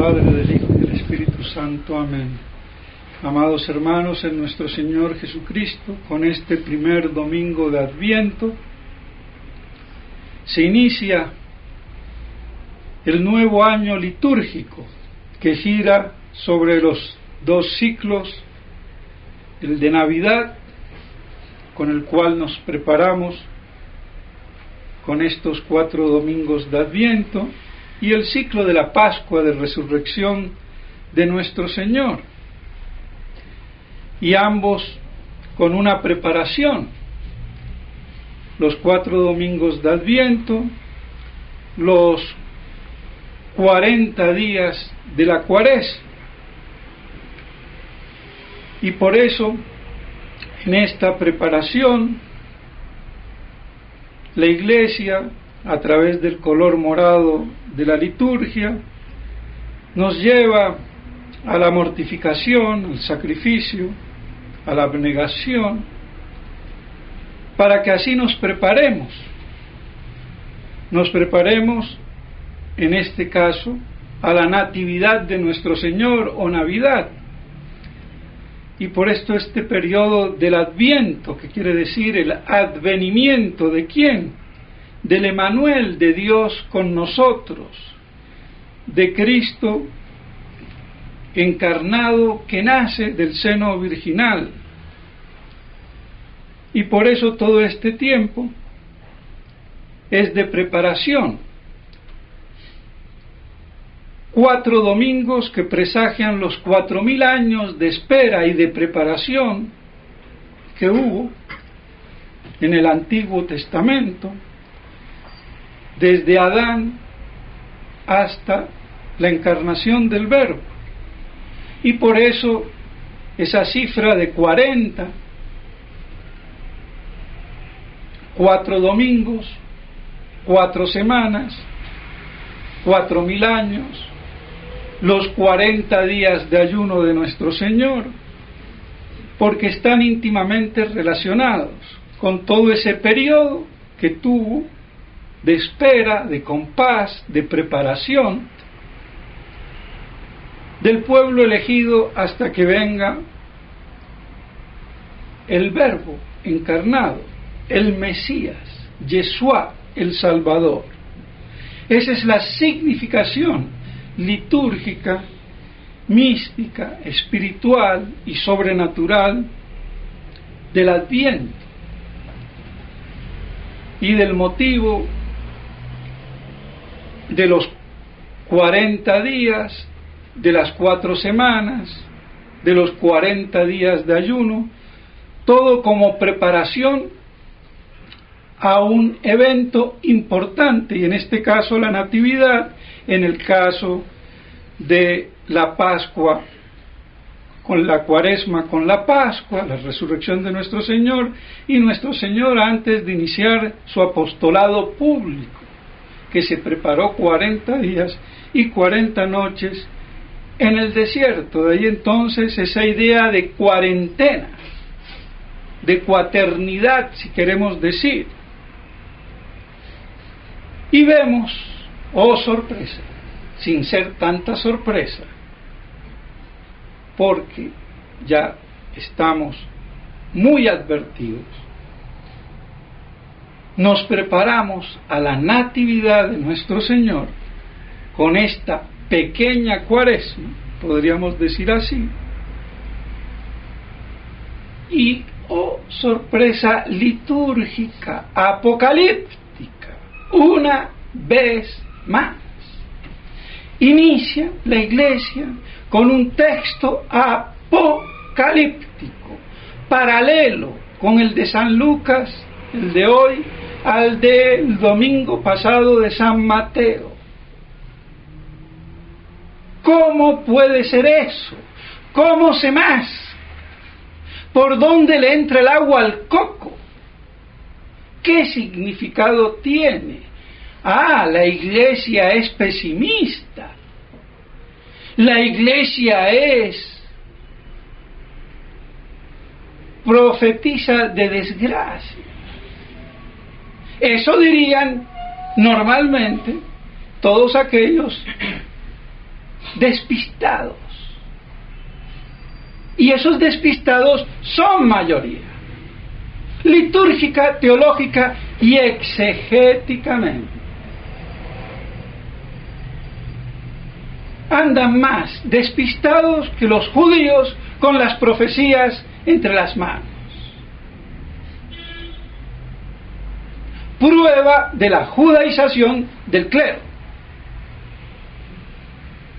Padre, del Hijo y del Espíritu Santo. Amén. Amados hermanos en nuestro Señor Jesucristo, con este primer domingo de Adviento se inicia el nuevo año litúrgico que gira sobre los dos ciclos, el de Navidad, con el cual nos preparamos con estos 4 domingos de Adviento, y el ciclo de la Pascua de Resurrección de nuestro Señor, y ambos con una preparación. Los 4 domingos de Adviento, los 40 días de la Cuaresma, y por eso en esta preparación la Iglesia, a través del color morado de la liturgia, nos lleva a la mortificación, al sacrificio, a la abnegación, para que así nos preparemos en este caso a la natividad de nuestro Señor o Navidad. Y por esto este periodo del Adviento, que quiere decir el advenimiento de ¿quién? Del Emmanuel, de Dios con nosotros, de Cristo encarnado que nace del seno virginal. Y por eso todo este tiempo es de preparación. 4 domingos que presagian los 4000 años de espera y de preparación que hubo en el Antiguo Testamento, desde Adán hasta la encarnación del Verbo. Y por eso esa cifra de 40, 4 domingos, 4 semanas, 4000 años, los 40 días de ayuno de nuestro Señor, porque están íntimamente relacionados con todo ese periodo que tuvo de espera, de compás, de preparación del pueblo elegido hasta que venga el Verbo encarnado, el Mesías, Yeshua, el Salvador. Esa es la significación litúrgica, mística, espiritual y sobrenatural del Adviento y del motivo de los 40 días, de las 4 semanas, de los 40 días de ayuno, todo como preparación a un evento importante, y en este caso la Natividad, en el caso de la Pascua con la Cuaresma, con la Pascua, la resurrección de nuestro Señor, y nuestro Señor antes de iniciar su apostolado público, que se preparó 40 días y 40 noches en el desierto. De ahí entonces esa idea de cuarentena, de cuaternidad, si queremos decir. Y vemos, oh sorpresa, sin ser tanta sorpresa, porque ya estamos muy advertidos, nos preparamos a la natividad de nuestro Señor con esta pequeña Cuaresma, podríamos decir así, y oh sorpresa litúrgica, apocalíptica, una vez más inicia la Iglesia con un texto apocalíptico, paralelo con el de San Lucas, el de hoy, al del domingo pasado de San Mateo. ¿Cómo puede ser eso? ¿Cómo se más? ¿Por dónde le entra el agua al coco? ¿Qué significado tiene? La Iglesia es pesimista. La Iglesia profetiza de desgracia. Eso dirían normalmente todos aquellos despistados. Y esos despistados son mayoría, litúrgica, teológica y exegéticamente. Andan más despistados que los judíos con las profecías entre las manos. Prueba de la judaización del clero.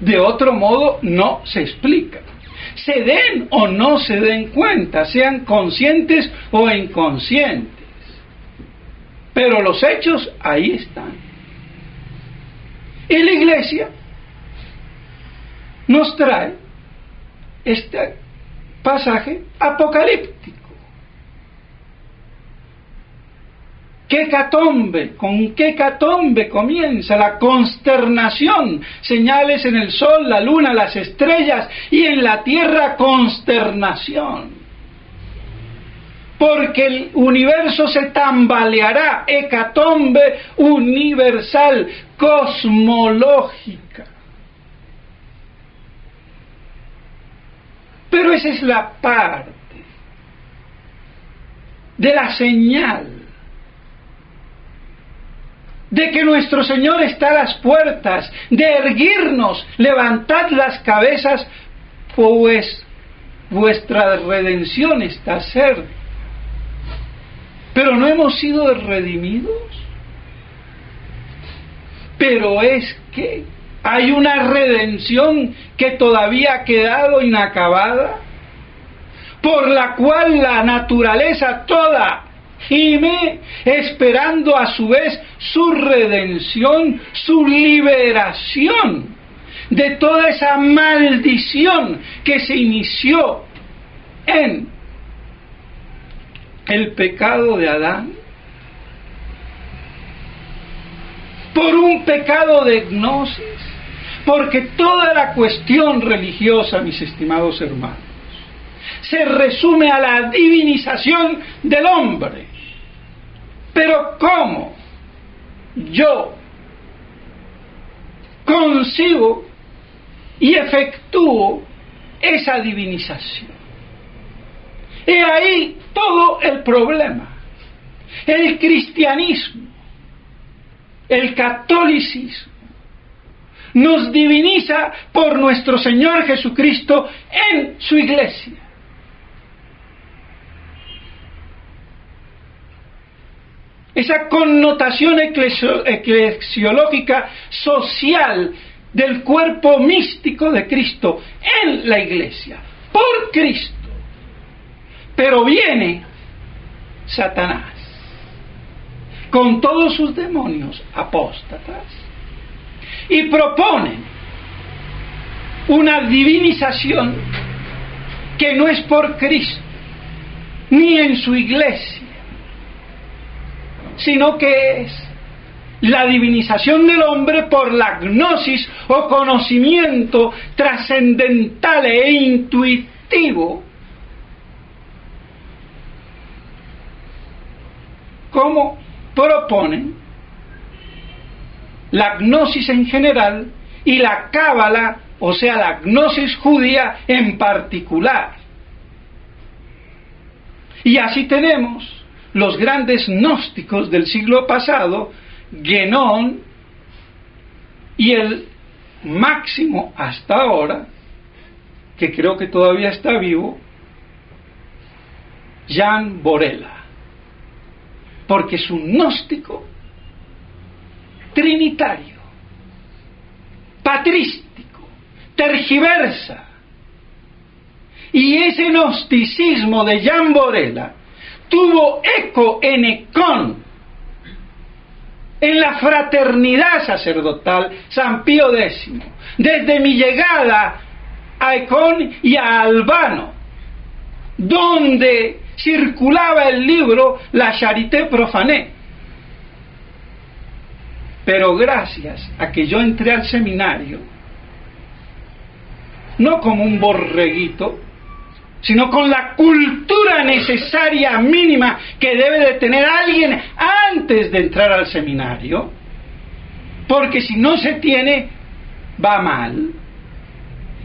De otro modo no se explica. Se den o no se den cuenta, sean conscientes o inconscientes. Pero los hechos ahí están. Y la Iglesia nos trae este pasaje apocalíptico. ¿Con qué hecatombe comienza? La consternación, señales en el sol, la luna, las estrellas, y en la tierra consternación. Porque el universo se tambaleará, hecatombe universal, cosmológica. Pero esa es la parte de la señal de que nuestro Señor está a las puertas, de erguirnos, levantad las cabezas, pues vuestra redención está cerca. Pero no hemos sido redimidos. Pero es que hay una redención que todavía ha quedado inacabada, por la cual la naturaleza toda gime, esperando a su vez su redención, su liberación de toda esa maldición que se inició en el pecado de Adán, por un pecado de gnosis, porque toda la cuestión religiosa, mis estimados hermanos, se resume a la divinización del hombre. Pero ¿cómo yo concibo y efectúo esa divinización? He ahí todo el problema. El cristianismo, el catolicismo, nos diviniza por nuestro Señor Jesucristo en su iglesia. Esa connotación eclesiológica social del cuerpo místico de Cristo en la iglesia, por Cristo. Pero viene Satanás con todos sus demonios apóstatas y proponen una divinización que no es por Cristo ni en su iglesia, sino que es la divinización del hombre por la gnosis o conocimiento trascendental e intuitivo, como proponen la gnosis en general y la cábala, o sea, la gnosis judía en particular. Y así tenemos los grandes gnósticos del siglo pasado, Guénon, y el máximo hasta ahora, que creo que todavía está vivo, Jan Borella, porque es un gnóstico trinitario, patrístico, tergiversa. Y ese gnosticismo de Jan Borella tuvo eco en Ecón, en la fraternidad sacerdotal San Pío X, desde mi llegada a Ecón y a Albano, donde circulaba el libro La Charité Profanée. Pero gracias a que yo entré al seminario, no como un borreguito, sino con la cultura necesaria mínima que debe de tener alguien antes de entrar al seminario, porque si no se tiene, va mal.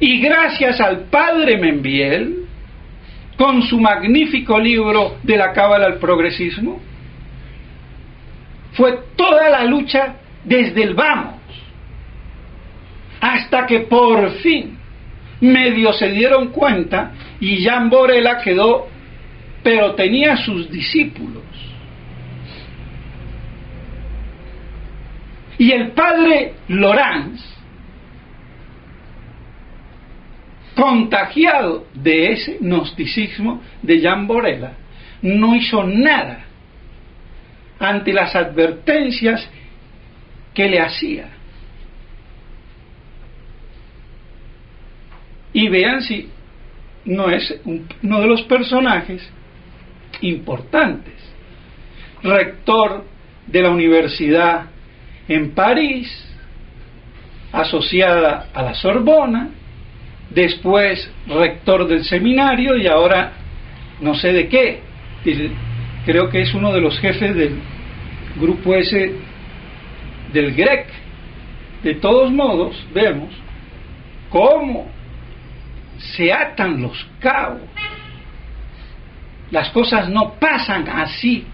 Y gracias al padre Membiel, con su magnífico libro de la Cábala al progresismo, fue toda la lucha desde el vamos, hasta que por fin medio se dieron cuenta y Jan Borella quedó, pero tenía sus discípulos. Y el padre Lorenz, contagiado de ese gnosticismo de Jan Borella, no hizo nada ante las advertencias que le hacía. Y vean si no es uno de los personajes importantes. Rector de la universidad en París, asociada a la Sorbona, después rector del seminario y ahora no sé de qué. Creo que es uno de los jefes del grupo ese del GREC. De todos modos, vemos cómo se atan los cabos. Las cosas no pasan así,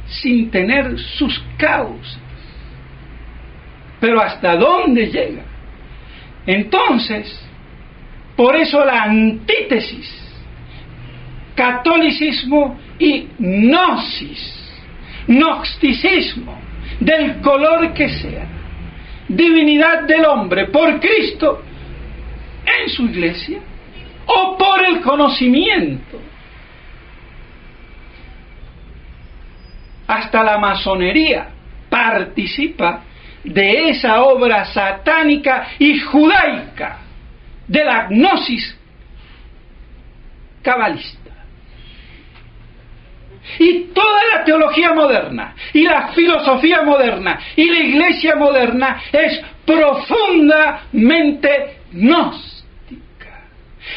sin tener sus causas. Pero ¿hasta dónde llega? Entonces, por eso la antítesis, catolicismo y gnosis, gnosticismo, del color que sea, divinidad del hombre por Cristo en su iglesia o por el conocimiento. Hasta la masonería participa de esa obra satánica y judaica de la gnosis cabalista. Y toda la teología moderna y la filosofía moderna y la iglesia moderna es profundamente gnóstica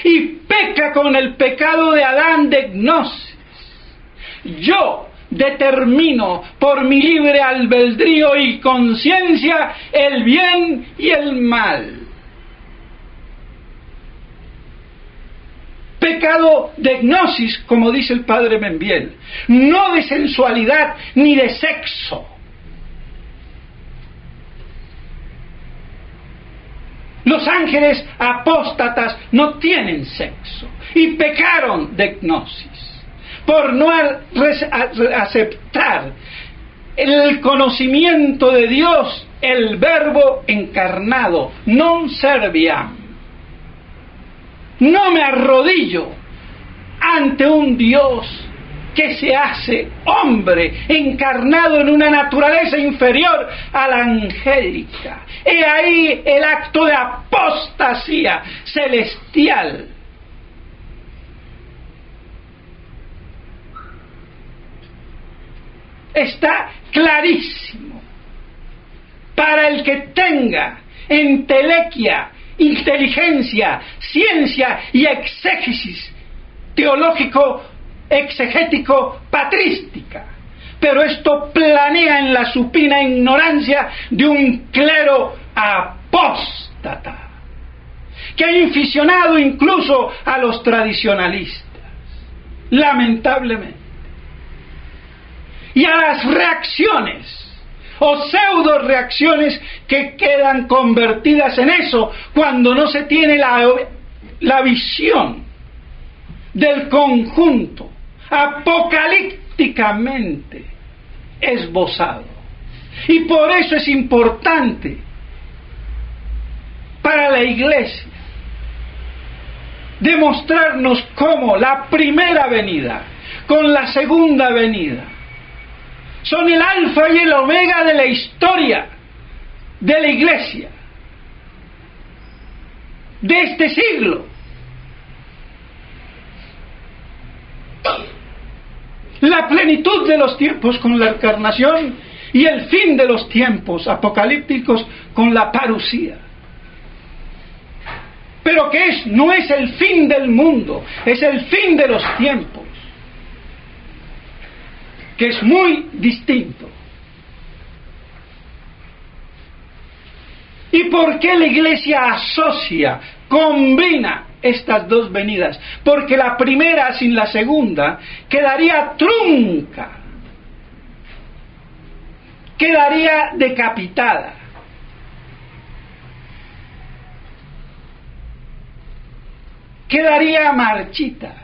y peca con el pecado de Adán de gnosis. Yo determino por mi libre albedrío y conciencia el bien y el mal. Pecado de gnosis, como dice el padre Membiel, no de sensualidad ni de sexo. Los ángeles apóstatas no tienen sexo y pecaron de gnosis por no aceptar el conocimiento de Dios, el verbo encarnado, non serviam. No me arrodillo ante un Dios que se hace hombre, encarnado en una naturaleza inferior a la angélica. He ahí el acto de apostasía celestial. Está clarísimo. Para el que tenga entelequia, inteligencia, ciencia y exégesis teológico, exegético, patrística. Pero esto planea en la supina ignorancia de un clero apóstata, que ha inficionado incluso a los tradicionalistas, lamentablemente. Y a las reacciones o pseudo reacciones que quedan convertidas en eso cuando no se tiene la visión del conjunto apocalípticamente esbozado. Y por eso es importante para la iglesia demostrarnos cómo la primera venida con la segunda venida son el alfa y el omega de la historia de la iglesia de este siglo. La plenitud de los tiempos con la encarnación y el fin de los tiempos apocalípticos con la parusía. Pero que no es el fin del mundo, es el fin de los tiempos, que es muy distinto. ¿Y por qué la Iglesia asocia, combina estas dos venidas? Porque la primera sin la segunda quedaría trunca, quedaría decapitada. Quedaría marchita.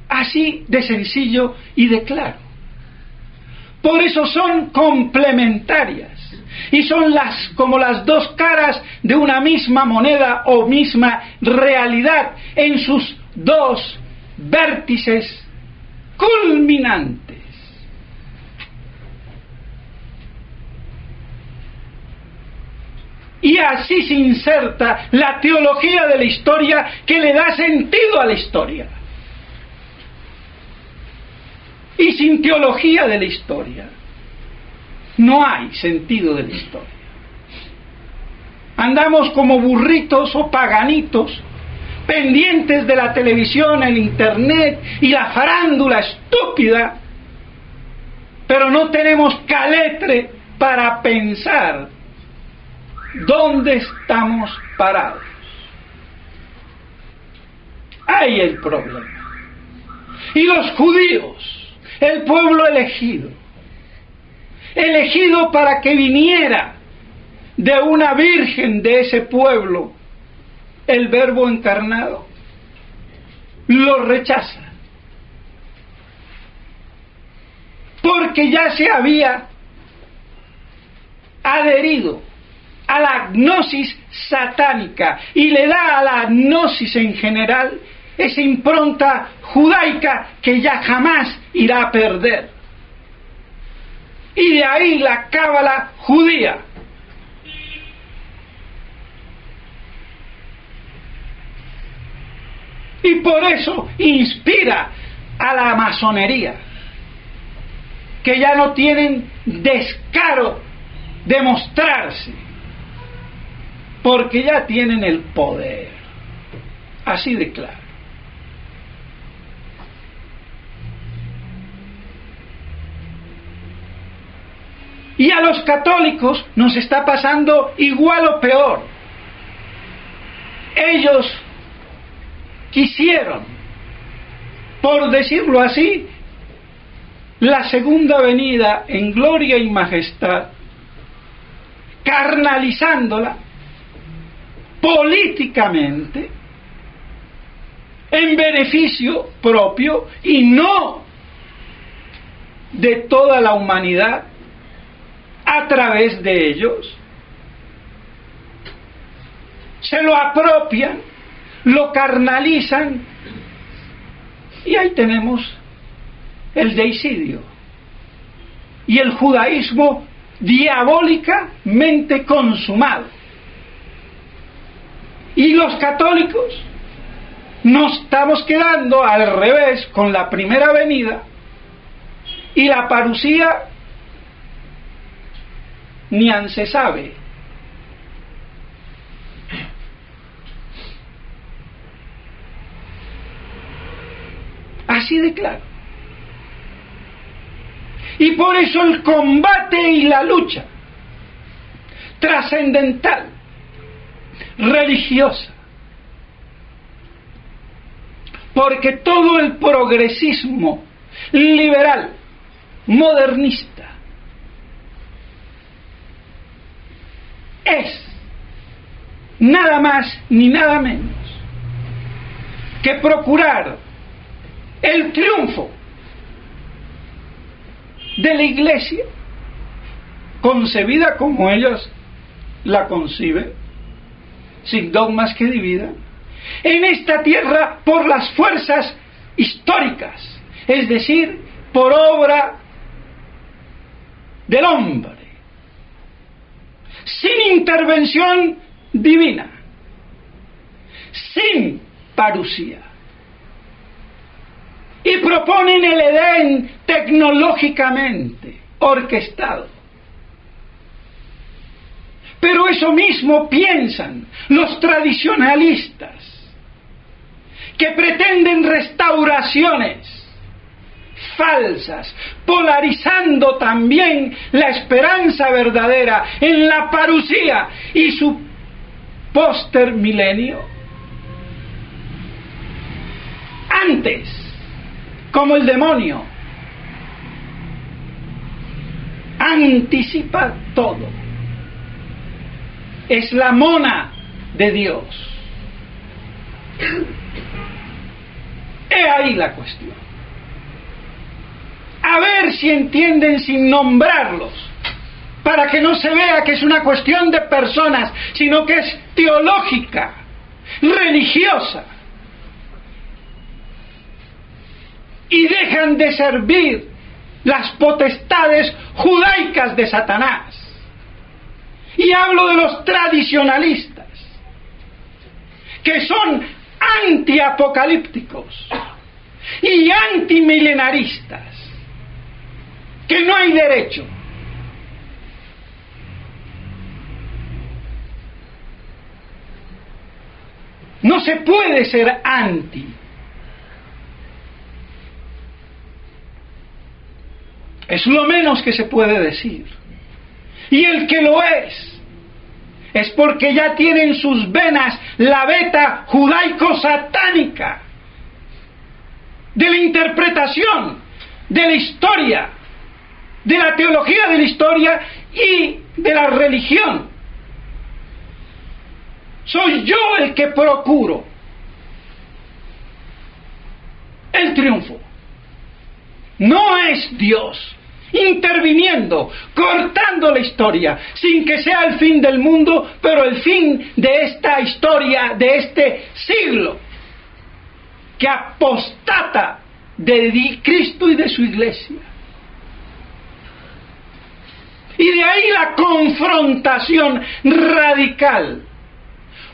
Así de sencillo y de claro. Por eso son complementarias y son como las dos caras de una misma moneda o misma realidad en sus dos vértices culminantes. Y así se inserta la teología de la historia que le da sentido a la historia. Y sin teología de la historia no hay sentido de la historia. Andamos como burritos o paganitos, pendientes de la televisión, el internet y la farándula estúpida, pero no tenemos caletre para pensar dónde estamos parados. Ahí el problema. Y los judíos, el pueblo elegido para que viniera de una virgen de ese pueblo, el Verbo encarnado, lo rechaza. Porque ya se había adherido a la gnosis satánica y le da a la gnosis en general esa impronta judaica que ya jamás irá a perder. Y de ahí la cábala judía. Y por eso inspira a la masonería, que ya no tienen descaro de mostrarse, porque ya tienen el poder. Así de claro. Y a los católicos nos está pasando igual o peor. Ellos quisieron, por decirlo así, la segunda venida en gloria y majestad, carnalizándola políticamente en beneficio propio y no de toda la humanidad a través de ellos. Se lo apropian, lo carnalizan y ahí tenemos el deicidio y el judaísmo diabólicamente consumado. Y los católicos nos estamos quedando al revés con la primera venida y la parusía ni se sabe. Así de claro. Y por eso el combate y la lucha trascendental, religiosa, porque todo el progresismo liberal, modernista, es nada más ni nada menos que procurar el triunfo de la Iglesia, concebida como ellos la conciben, sin dogmas que dividan, en esta tierra por las fuerzas históricas, es decir, por obra del hombre, sin intervención divina, sin parusía. Y proponen el Edén tecnológicamente orquestado. Pero eso mismo piensan los tradicionalistas, que pretenden restauraciones falsas, polarizando también la esperanza verdadera en la parusía y su póster milenio. Antes, como el demonio, anticipa todo. Es la mona de Dios. He ahí la cuestión. A ver si entienden sin nombrarlos, para que no se vea que es una cuestión de personas, sino que es teológica, religiosa. Y dejan de servir las potestades judaicas de Satanás. Y hablo de los tradicionalistas, que son antiapocalípticos y antimilenaristas, que no hay derecho. No se puede ser anti. Es lo menos que se puede decir. Y el que lo es porque ya tiene en sus venas la veta judaico-satánica de la interpretación de la historia, de la teología de la historia y de la religión. Soy yo el que procuro el triunfo. No es Dios interviniendo, cortando la historia, sin que sea el fin del mundo, pero el fin de esta historia, de este siglo, que apostata de Cristo y de su iglesia. Y de ahí la confrontación radical.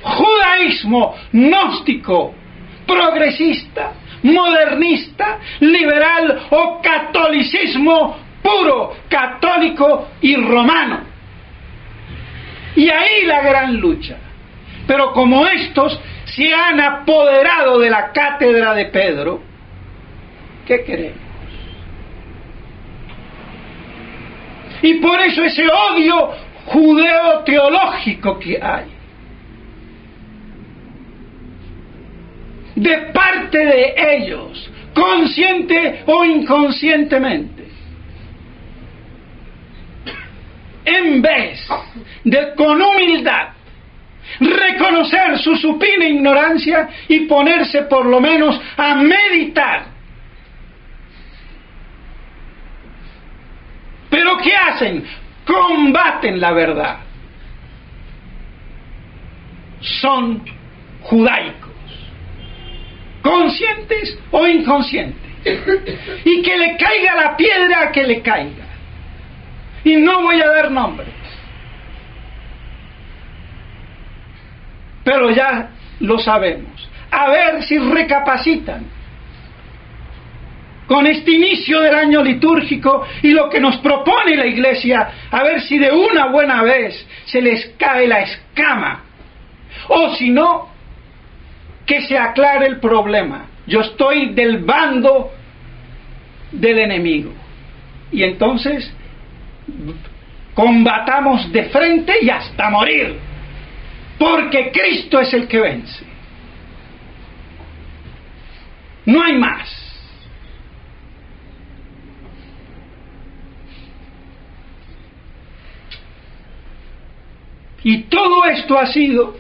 Judaísmo gnóstico, progresista, modernista, liberal o catolicismo puro, católico y romano. Y ahí la gran lucha. Pero como estos se han apoderado de la cátedra de Pedro, ¿qué queremos? Y por eso ese odio judeo-teológico que hay, de parte de ellos, consciente o inconscientemente, en vez de con humildad reconocer su supina ignorancia y ponerse por lo menos a meditar. ¿Pero qué hacen? Combaten la verdad. Son judaicos, conscientes o inconscientes, y que le caiga la piedra que le caiga. Y no voy a dar nombres, pero ya lo sabemos. A ver si recapacitan con este inicio del año litúrgico y lo que nos propone la Iglesia, a ver si de una buena vez se les cae la escama, o si no, que se aclare el problema. Yo estoy del bando del enemigo, y entonces combatamos de frente y hasta morir, porque Cristo es el que vence. No hay más. Y todo esto ha sido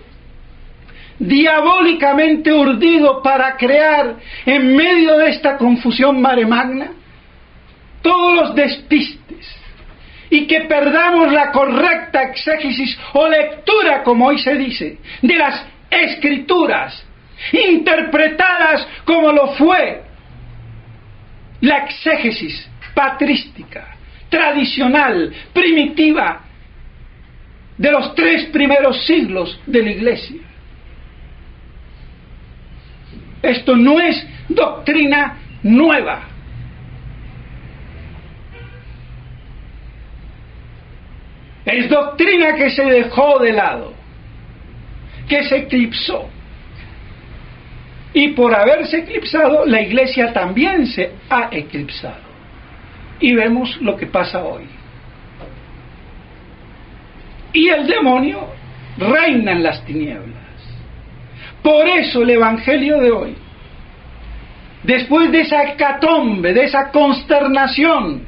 diabólicamente urdido para crear, en medio de esta confusión mare magna, todos los despistes, y que perdamos la correcta exégesis o lectura, como hoy se dice, de las escrituras, interpretadas como lo fue la exégesis patrística, tradicional, primitiva, de los 3 primeros siglos de la Iglesia. Esto no es doctrina nueva. Es doctrina que se dejó de lado, que se eclipsó. Y por haberse eclipsado, la Iglesia también se ha eclipsado. Y vemos lo que pasa hoy. Y el demonio reina en las tinieblas. Por eso el Evangelio de hoy, después de esa hecatombe, de esa consternación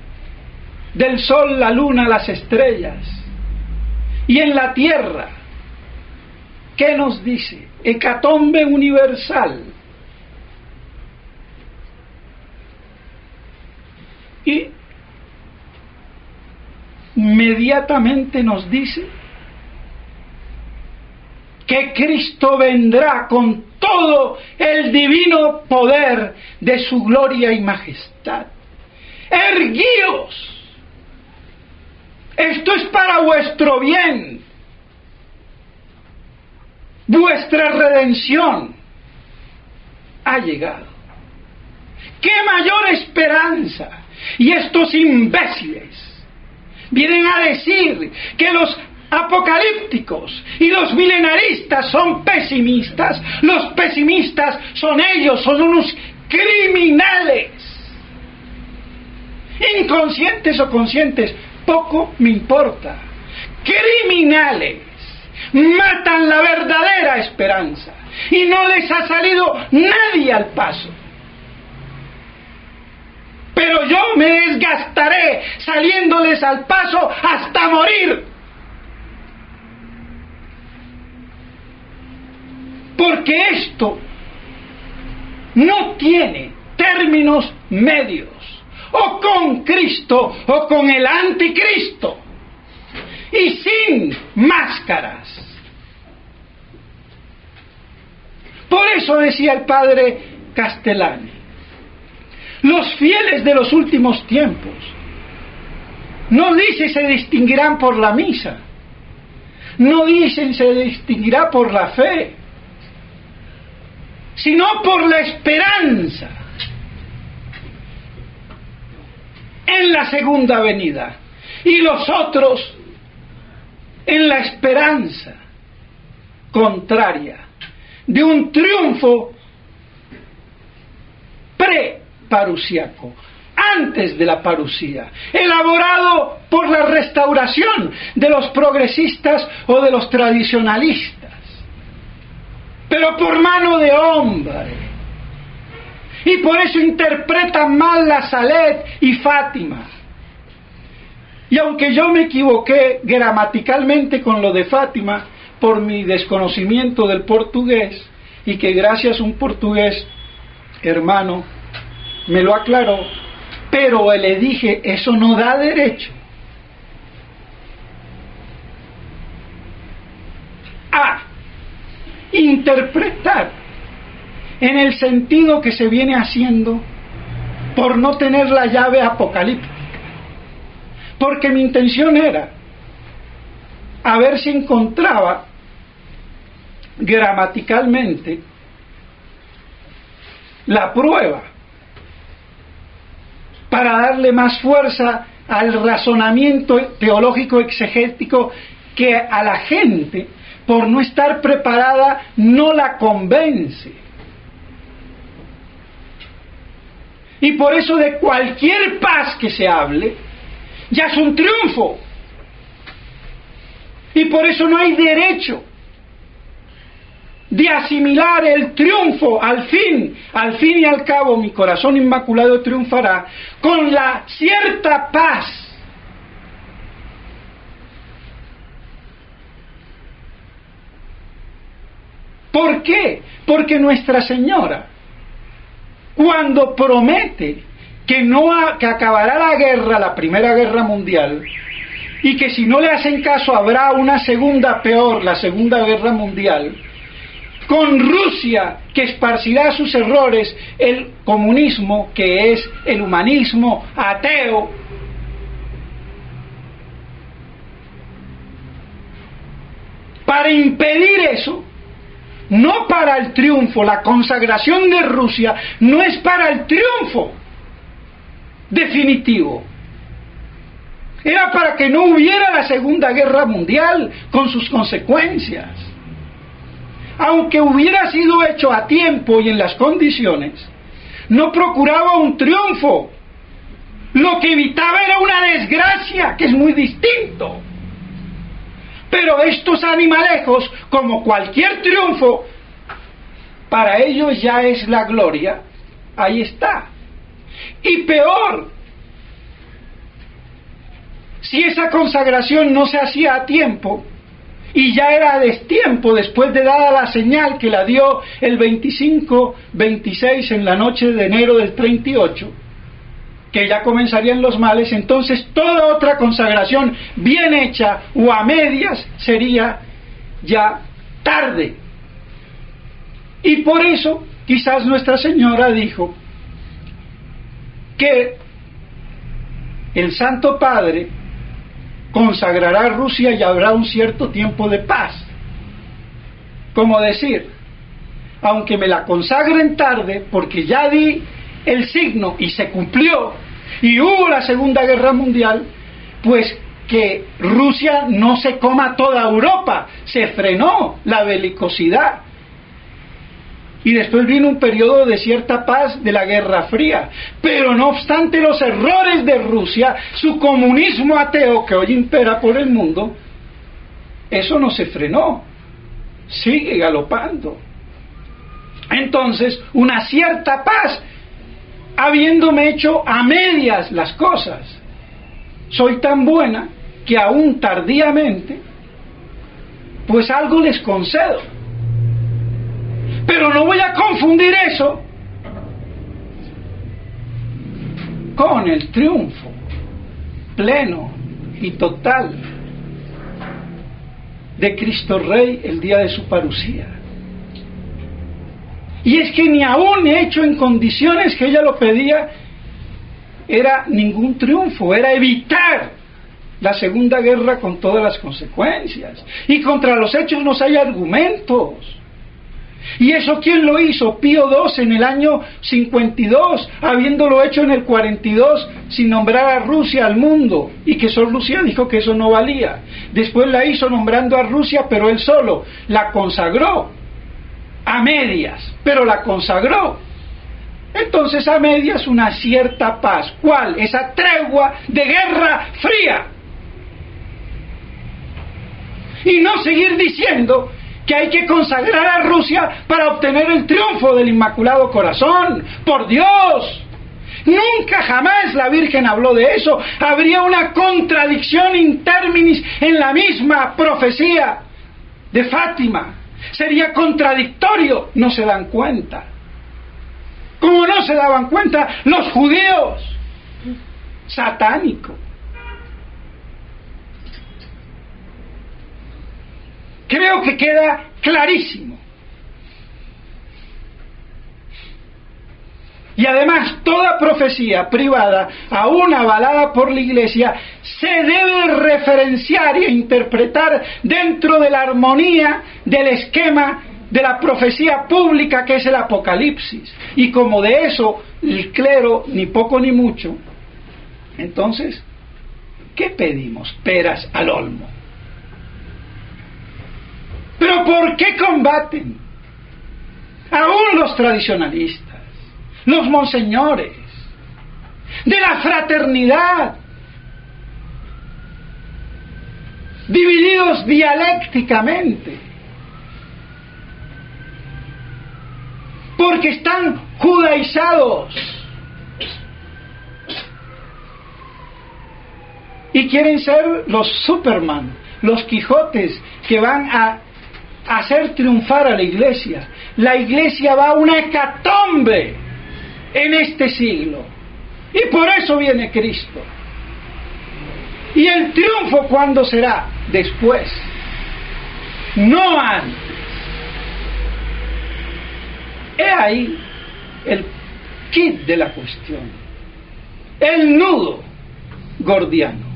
del sol, la luna, las estrellas, y en la tierra, ¿qué nos dice? Hecatombe universal. Y inmediatamente nos dice que Cristo vendrá con todo el divino poder de su gloria y majestad. Erguíos, esto es para vuestro bien, vuestra redención ha llegado. ¡Qué mayor esperanza! Y estos imbéciles vienen a decir que los apocalípticos y los milenaristas son pesimistas. Los pesimistas son ellos, son unos criminales. Inconscientes o conscientes, poco me importa. Criminales. Matan la verdadera esperanza y no les ha salido nadie al paso. Pero yo me desgastaré saliéndoles al paso hasta morir. Porque esto no tiene términos medios. O con Cristo o con el anticristo. Y sin máscaras. Por eso decía el padre Castellani, los fieles de los últimos tiempos, no dice se distinguirán por la misa, no dicen se distinguirá por la fe, sino por la esperanza en la segunda venida, y los otros en la esperanza contraria de un triunfo pre-parusiaco, antes de la parusía, elaborado por la restauración de los progresistas o de los tradicionalistas, pero por mano de hombre. Y por eso interpretan mal la Salet y Fátima. Y aunque yo me equivoqué gramaticalmente con lo de Fátima por mi desconocimiento del portugués, y que gracias a un portugués hermano me lo aclaró, pero le dije, eso no da derecho a interpretar en el sentido que se viene haciendo por no tener la llave apocalíptica. Porque mi intención era a ver si encontraba gramaticalmente la prueba para darle más fuerza al razonamiento teológico exegético que a la gente, por no estar preparada, no la convence. Y por eso de cualquier paz que se hable, ya es un triunfo. Y por eso no hay derecho de asimilar el triunfo al fin y al cabo mi corazón inmaculado triunfará, con la cierta paz ¿por qué? Porque Nuestra Señora, cuando promete que acabará la guerra, la Primera Guerra Mundial, y que si no le hacen caso habrá una segunda peor, la Segunda Guerra Mundial, con Rusia que esparcirá sus errores, el comunismo que es el humanismo ateo, para impedir eso, no para el triunfo. La consagración de Rusia no es para el triunfo definitivo, era para que no hubiera la Segunda Guerra Mundial con sus consecuencias. Aunque hubiera sido hecho a tiempo y en las condiciones, no procuraba un triunfo, Lo que evitaba era una desgracia, que es muy distinto. Pero estos animalejos, como cualquier triunfo, para ellos ya es la gloria, ahí está. Y peor, si esa consagración no se hacía a tiempo, y ya era a destiempo, después de dada la señal que la dio el 25-26 en la noche de enero del 38, que ya comenzarían los males, entonces toda otra consagración bien hecha o a medias sería ya tarde. Y por eso quizás Nuestra Señora dijo que el Santo Padre consagrará Rusia y habrá un cierto tiempo de paz. Como decir, aunque me la consagren tarde, porque ya di el signo y se cumplió, y hubo la Segunda Guerra Mundial, pues que Rusia no se coma toda Europa, se frenó la belicosidad. Y después vino un periodo de cierta paz de la Guerra Fría. Pero no obstante los errores de Rusia, su comunismo ateo que hoy impera por el mundo, eso no se frenó, sigue galopando. Entonces, una cierta paz, habiéndome hecho a medias las cosas. Soy tan buena que aún tardíamente, pues algo les concedo. Pero no voy a confundir eso con el triunfo pleno y total de Cristo Rey el día de su parucía. Y es que ni aún hecho en condiciones que ella lo pedía, era ningún triunfo, era evitar la Segunda Guerra con todas las consecuencias. Y contra los hechos no hay argumentos. ¿Y eso quién lo hizo? Pío II en el año 52, habiéndolo hecho en el 42 sin nombrar a Rusia al mundo, y que Sor Lucía dijo que eso no valía. Después la hizo nombrando a Rusia, pero él solo la consagró a medias, pero la consagró. Entonces a medias una cierta paz. ¿Cuál? Esa tregua de Guerra Fría. Y no seguir diciendo que hay que consagrar a Rusia para obtener el triunfo del Inmaculado Corazón. ¡Por Dios! Nunca jamás la Virgen habló de eso. Habría una contradicción in terminis en la misma profecía de Fátima. Sería contradictorio. No se dan cuenta. Como no se daban cuenta los judíos. Satánico. Creo que queda clarísimo. Y además, toda profecía privada, aún avalada por la Iglesia, se debe referenciar e interpretar dentro de la armonía del esquema de la profecía pública que es el Apocalipsis. Y como de eso el clero, ni poco ni mucho, entonces, ¿qué pedimos? Peras al olmo. ¿Pero por qué combaten? Aún los tradicionalistas, los monseñores, de la fraternidad, divididos dialécticamente, porque están judaizados y quieren ser los Superman, los Quijotes que van a hacer triunfar a la Iglesia. La Iglesia va a una hecatombe en este siglo, y por eso viene Cristo. ¿Y el triunfo cuándo será? Después, no antes. He ahí el kit de la cuestión, el nudo gordiano,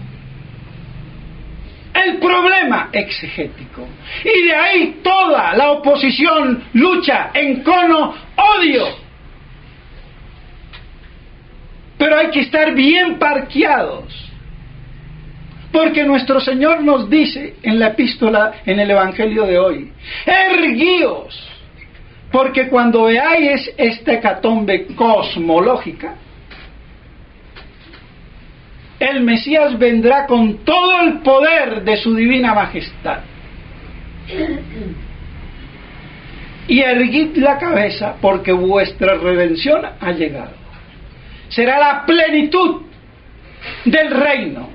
el problema exegético, y de ahí toda la oposición, lucha, encono, odio. Pero hay que estar bien parqueados, porque nuestro Señor nos dice en la epístola, en el Evangelio de hoy: erguíos, porque cuando veáis esta hecatombe cosmológica, el Mesías vendrá con todo el poder de su divina majestad. Y erguid la cabeza, porque vuestra redención ha llegado. Será la plenitud del reino,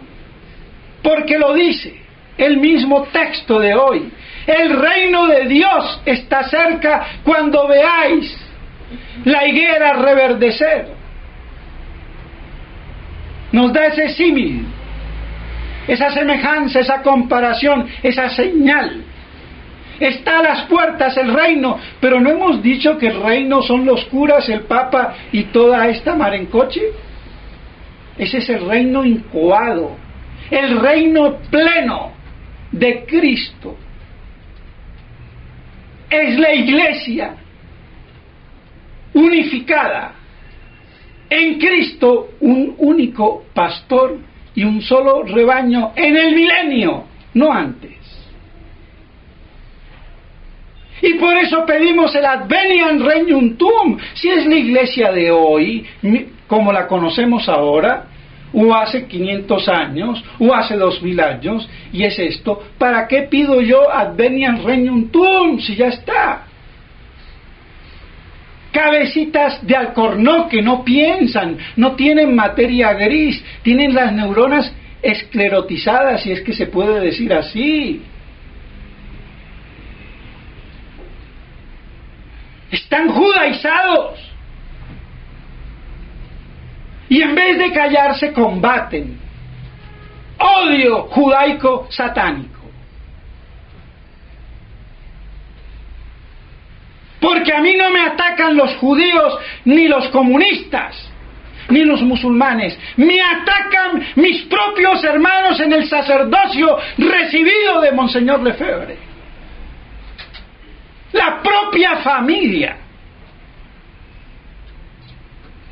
porque lo dice el mismo texto de hoy. El reino de Dios está cerca cuando veáis la higuera reverdecer. Nos da ese símil, esa semejanza, esa comparación, esa señal. Está a las puertas el reino, pero ¿no hemos dicho que el reino son los curas, el papa y toda esta marencoche? Ese es el reino incoado, el reino pleno de Cristo. Es la iglesia unificada en Cristo, un único pastor y un solo rebaño en el milenio, no antes. Y por eso pedimos el Adveniam Regnum Tuum. Si es la iglesia de hoy, como la conocemos ahora, o hace 500 años, o hace 2000 años, y es esto, ¿para qué pido yo Adveniam Regnum Tuum si ya está? Cabecitas de alcornoque, no piensan, no tienen materia gris, tienen las neuronas esclerotizadas, si es que se puede decir así. Están judaizados. Y en vez de callarse, combaten. Odio judaico satánico. Porque a mí no me atacan los judíos, ni los comunistas, ni los musulmanes. Me atacan mis propios hermanos en el sacerdocio recibido de Monseñor Lefebvre. La propia familia.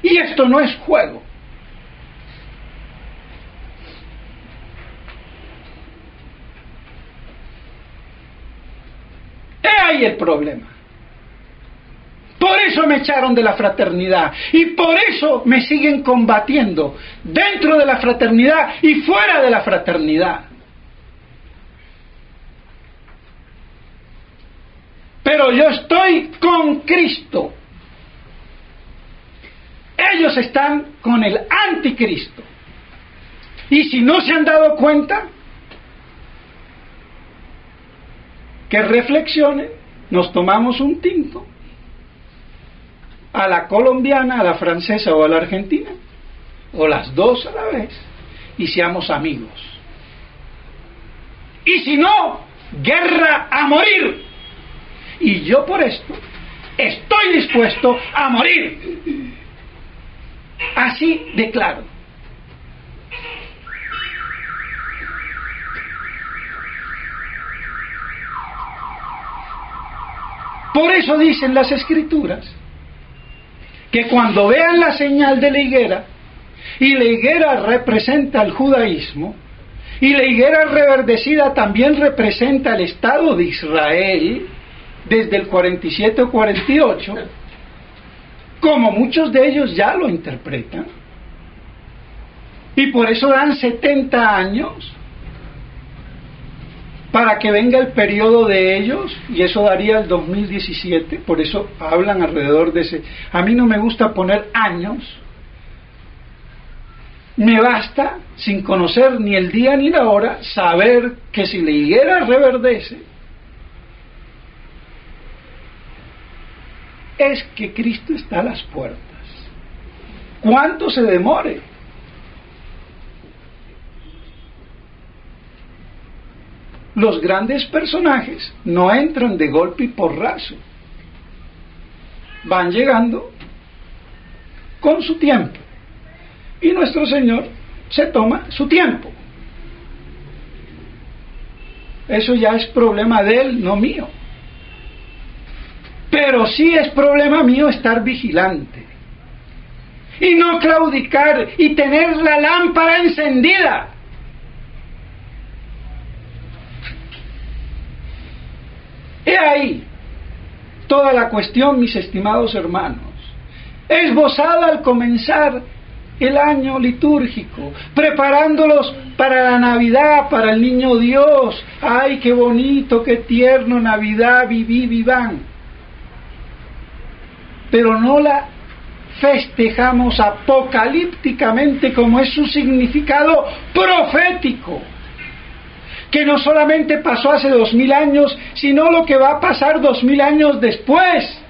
Y esto no es juego. He ahí el problema. Por eso me echaron de la fraternidad y por eso me siguen combatiendo dentro de la fraternidad y fuera de la fraternidad. Pero yo estoy con Cristo. Ellos están con el anticristo. Y si no se han dado cuenta, que reflexionen, nos tomamos un tinto, a la colombiana, a la francesa o a la argentina, o las dos a la vez, y seamos amigos. Y si no, guerra a morir. Y yo por esto estoy dispuesto a morir. Así de claro. Por eso dicen las Escrituras que cuando vean la señal de la higuera, y la higuera representa el judaísmo, y la higuera reverdecida también representa el Estado de Israel, desde el 47 o 48, como muchos de ellos ya lo interpretan, y por eso dan 70 años para que venga el periodo de ellos, y eso daría el 2017, por eso hablan alrededor de ese. A mí no me gusta poner años, me basta, sin conocer ni el día ni la hora, saber que si la higuera reverdece, es que Cristo está a las puertas. ¿Cuánto se demore? Los grandes personajes no entran de golpe y porrazo. Van llegando con su tiempo. Y nuestro Señor se toma su tiempo. Eso ya es problema de Él, no mío. Pero sí es problema mío estar vigilante. Y no claudicar y tener la lámpara encendida. He ahí toda la cuestión, mis estimados hermanos, esbozada al comenzar el año litúrgico, preparándolos para la Navidad, para el niño Dios. ¡Ay, qué bonito, qué tierno, Navidad, viví, vivan! Pero no la festejamos apocalípticamente como es su significado profético, que no solamente pasó hace 2000 años, sino lo que va a pasar 2000 años después,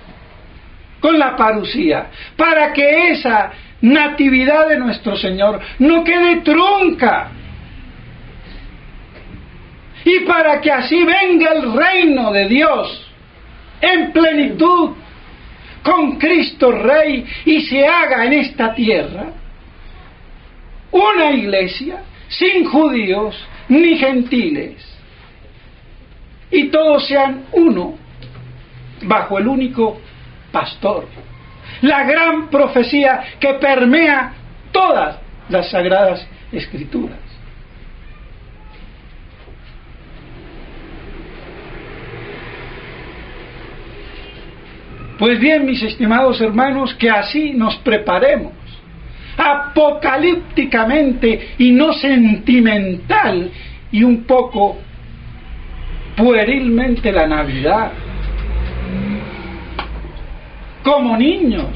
con la parusía, para que esa natividad de nuestro Señor no quede trunca, y para que así venga el reino de Dios en plenitud, con Cristo Rey, y se haga en esta tierra una iglesia sin judíos ni gentiles, y todos sean uno bajo el único pastor. La gran profecía que permea todas las sagradas escrituras. Pues bien, mis estimados hermanos, que así nos preparemos apocalípticamente y no sentimental y un poco puerilmente la Navidad, como niños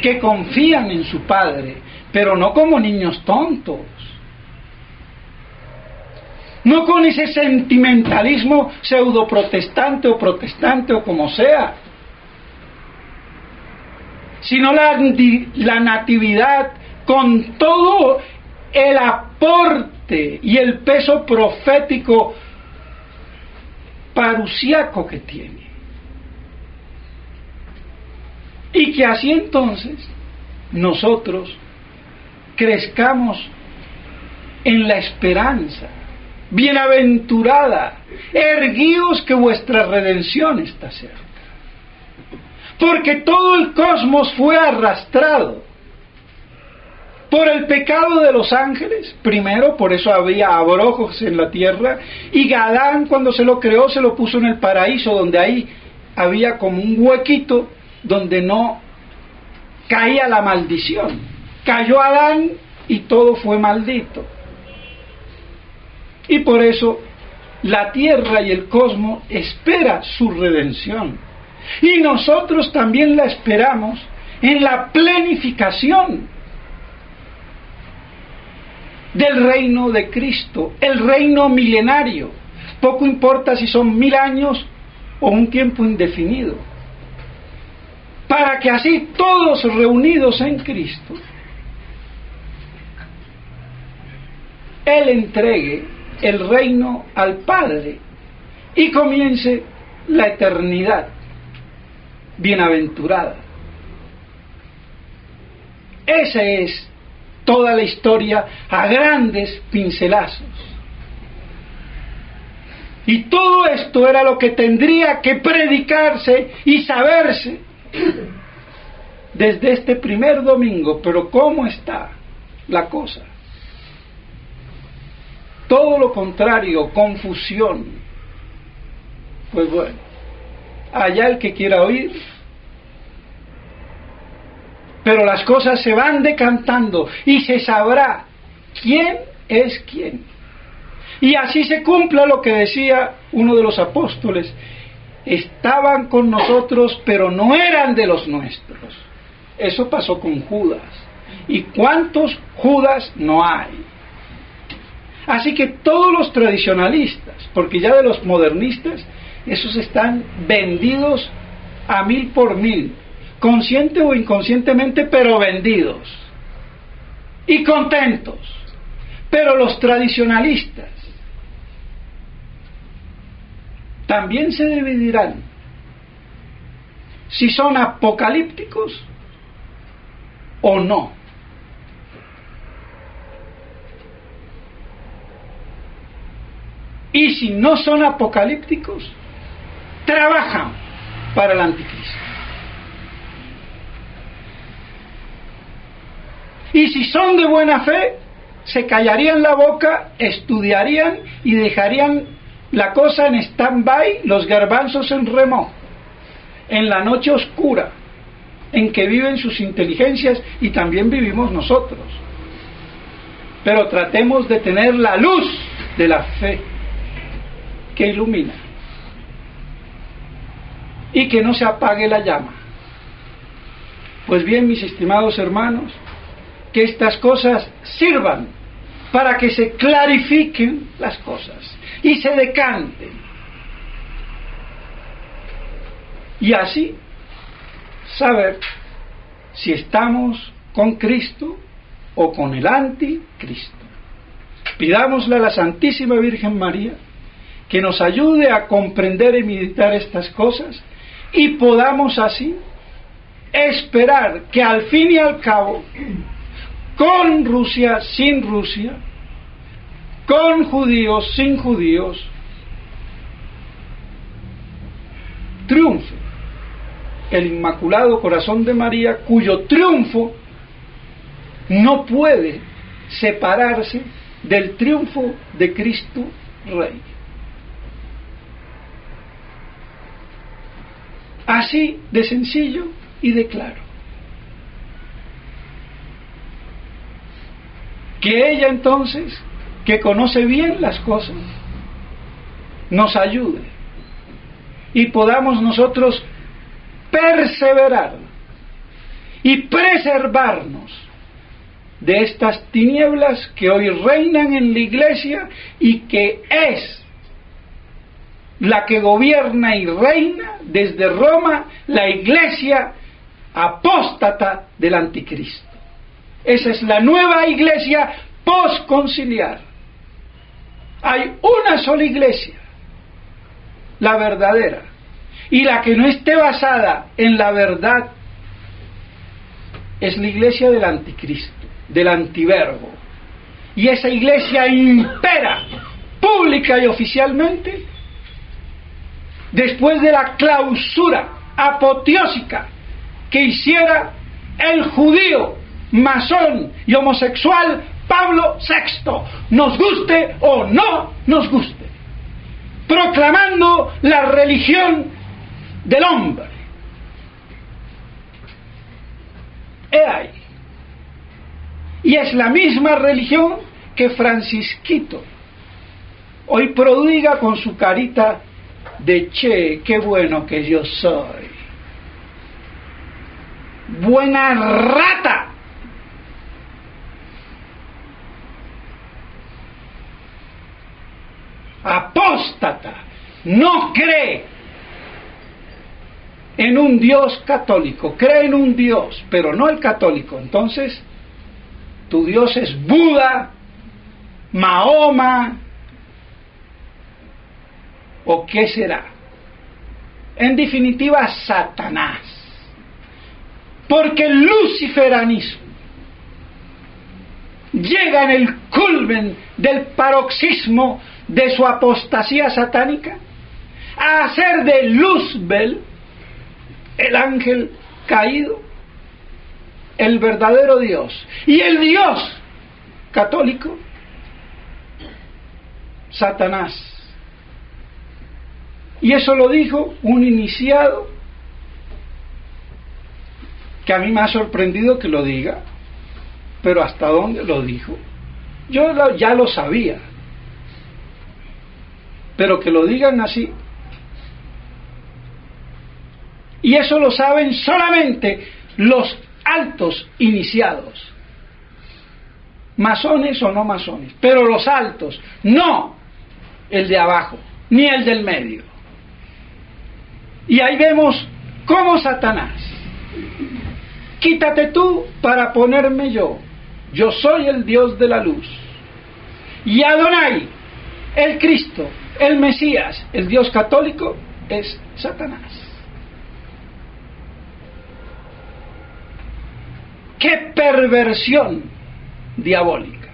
que confían en su Padre, pero no como niños tontos, no con ese sentimentalismo pseudoprotestante o protestante o como sea, sino la natividad con todo el aporte y el peso profético parusiaco que tiene. Y que así entonces nosotros crezcamos en la esperanza. Bienaventurada, erguíos que vuestra redención está cerca. Porque todo el cosmos fue arrastrado por el pecado de los ángeles, primero, por eso había abrojos en la tierra, y Adán cuando se lo creó se lo puso en el paraíso, donde ahí había como un huequito donde no caía la maldición. Cayó Adán y todo fue maldito. Y por eso la tierra y el cosmos espera su redención. Y nosotros también la esperamos en la plenificación del reino de Cristo, el reino milenario. Poco importa si son 1000 años o un tiempo indefinido. Para que así todos reunidos en Cristo, Él entregue el reino al Padre y comience la eternidad bienaventurada. Esa es toda la historia a grandes pincelazos. Y todo esto era lo que tendría que predicarse y saberse desde este primer domingo. Pero ¿cómo está la cosa? Todo lo contrario, confusión. Pues bueno, allá el que quiera oír. Pero las cosas se van decantando y se sabrá quién es quién. Y así se cumpla lo que decía uno de los apóstoles: estaban con nosotros, pero no eran de los nuestros. Eso pasó con Judas. ¿Y cuántos Judas no hay? Así que todos los tradicionalistas, porque ya de los modernistas, esos están vendidos a 1000 por 1000, consciente o inconscientemente, pero vendidos y contentos. Pero los tradicionalistas también se dividirán si son apocalípticos o no. Y si no son apocalípticos, trabajan para el anticristo. Y si son de buena fe, se callarían la boca, estudiarían y dejarían la cosa en stand-by, los garbanzos en remojo, en la noche oscura, en que viven sus inteligencias y también vivimos nosotros. Pero tratemos de tener la luz de la fe que ilumina y que no se apague la llama. Pues bien, mis estimados hermanos, que estas cosas sirvan para que se clarifiquen las cosas y se decanten. Y así saber si estamos con Cristo o con el anticristo. Pidámosle a la Santísima Virgen María que nos ayude a comprender y meditar estas cosas y podamos así esperar que al fin y al cabo, con Rusia, sin Rusia, con judíos, sin judíos, triunfe el Inmaculado Corazón de María, cuyo triunfo no puede separarse del triunfo de Cristo Rey. Así de sencillo y de claro. Que ella entonces, que conoce bien las cosas, nos ayude y podamos nosotros perseverar y preservarnos de estas tinieblas que hoy reinan en la Iglesia y que es la que gobierna y reina desde Roma, la Iglesia apóstata del anticristo. Esa es la nueva Iglesia posconciliar. Hay una sola Iglesia, la verdadera, y la que no esté basada en la verdad es la Iglesia del anticristo, del antiverbo. Y esa Iglesia impera pública y oficialmente después de la clausura apoteósica que hiciera el judío, masón y homosexual Pablo VI, nos guste o no nos guste, proclamando la religión del hombre. He ahí. Y es la misma religión que Francisquito hoy prodiga con su carita de che, qué bueno que yo soy. Buena rata. Apóstata. No cree en un Dios católico, cree en un Dios, pero no el católico. Entonces, tu Dios es Buda, Mahoma, ¿o qué será? En definitiva, Satanás. Porque el luciferanismo llega en el culmen del paroxismo de su apostasía satánica a hacer de Luzbel, el ángel caído, el verdadero Dios. Y el Dios católico, Satanás. Y eso lo dijo un iniciado que a mí me ha sorprendido que lo diga, pero ¿hasta dónde lo dijo? Yo ya lo sabía, pero que lo digan así. Y eso lo saben solamente los altos iniciados, masones o no masones, pero los altos, no el de abajo, ni el del medio. Y ahí vemos cómo Satanás, quítate tú para ponerme yo soy el Dios de la luz. Y Adonai, el Cristo, el Mesías, el Dios católico, es Satanás. ¡Qué perversión diabólica!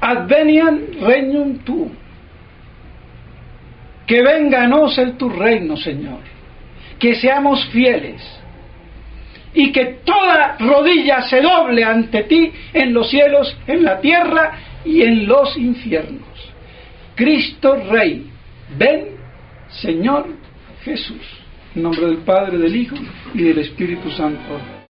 Adveniam regnum tuum. Que vénganos el tu reino, Señor. Que seamos fieles. Y que toda rodilla se doble ante ti en los cielos, en la tierra y en los infiernos. Cristo Rey, ven, Señor Jesús. En nombre del Padre, del Hijo y del Espíritu Santo.